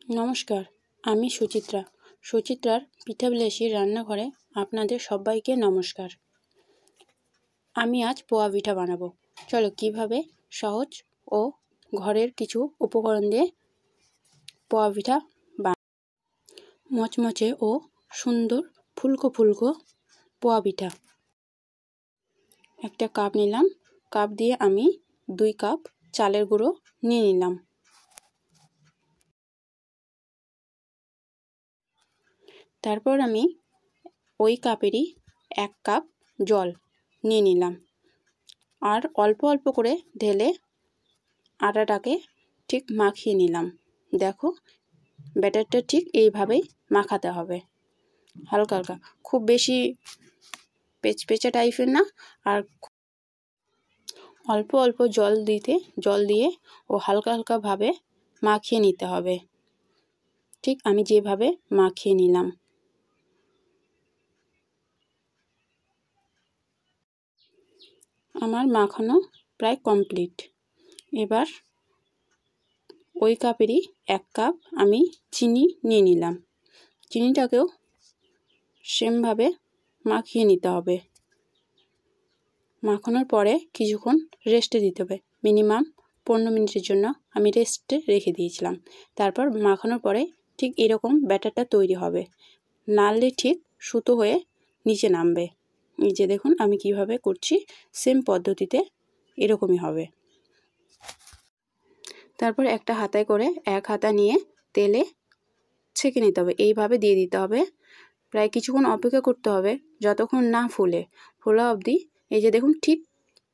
নমস্কার, আমি সুচিত্রার পিঠাবিলাসী রান্নাঘরে আপনাদের সবাইকে নমস্কার। আমি আজ পোয়া পিঠা বানাবো। চলো কিভাবে সহজ ও ঘরের কিছু উপকরণ দিয়ে পোয়া পিঠা মচমচে ও সুন্দর ফুলকো ফুলকো পোয়া পিঠা। একটা কাপ নিলাম, কাপ দিয়ে আমি 2 কাপ চালের গুঁড়ো নিয়ে নিলাম। তারপর আমি ওই কাপেরই 1 কাপ জল নিয়ে নিলাম আর অল্প অল্প করে ঢেলে আটাটাকে ঠিক মাখিয়ে নিলাম। দেখো ব্যাটারটা ঠিক এইভাবেই মাখাতে হবে, হালকা হালকা, খুব বেশি পেচপেচা টাইপের না, আর অল্প অল্প জল দিয়ে ও হালকা হালকাভাবে মাখিয়ে নিতে হবে। ঠিক আমি যেভাবে মাখিয়ে নিলাম। আমার মাখানো প্রায় কমপ্লিট। এবার ওই কাপেরই 1 কাপ আমি চিনি নিয়ে নিলাম। চিনিটাকেও সেমভাবে মাখিয়ে নিতে হবে। মাখানোর পরে কিছুক্ষণ রেস্টে দিতে হবে, মিনিমাম 15 মিনিটের জন্য আমি রেস্টে রেখে দিয়েছিলাম। তারপর মাখানোর পরে ঠিক এরকম ব্যাটারটা তৈরি হবে, নাড়লে ঠিক সুতো হয়ে নিচে নামবে। এই যে দেখুন আমি কিভাবে করছি, সেম পদ্ধতিতে এরকমই হবে। তারপর একটা হাতায় করে 1 হাতা নিয়ে তেলে ছেঁকে নিতে হবে, এইভাবে দিয়ে দিতে হবে। প্রায় কিছুক্ষণ অপেক্ষা করতে হবে যতক্ষণ না ফোলা অবধি। এই যে দেখুন ঠিক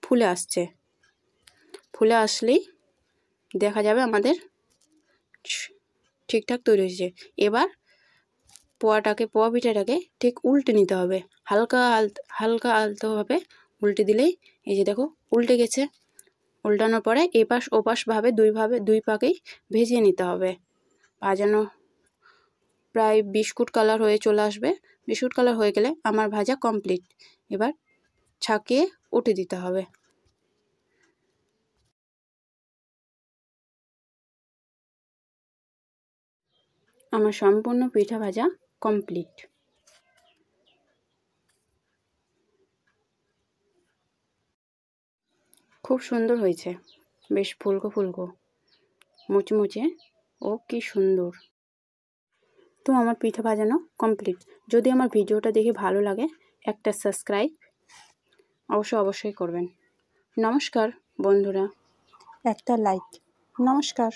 ফুলে আসছে, ফুলে আসলেই দেখা যাবে আমাদের ঠিকঠাক তৈরি হয়েছে। এবার পোয়া পিঠাটাকে ঠিক উল্টে নিতে হবে, হালকা আলতোভাবে উল্টে দিলেই এই যে দেখো উল্টে গেছে। উল্টানোর পরে এপাশ ওপাশভাবে দুই পাকেই ভেজে নিতে হবে। ভাজানো প্রায় বিস্কুট কালার হয়ে চলে আসবে। বিস্কুট কালার হয়ে গেলে আমার ভাজা কমপ্লিট। এবার ছাঁকিয়ে উঠে দিতে হবে। আমার সম্পূর্ণ পিঠা ভাজা কমপ্লিট। খুব সুন্দর হয়েছে, বেশ ফুলকো ফুলকো মুচমুচে ও কি সুন্দর। তো আমার পিঠা ভাজানো কমপ্লিট। যদি আমার ভিডিওটা দেখে ভালো লাগে একটা সাবস্ক্রাইব অবশ্যই করবেন। নমস্কার বন্ধুরা, একটা লাইক। নমস্কার।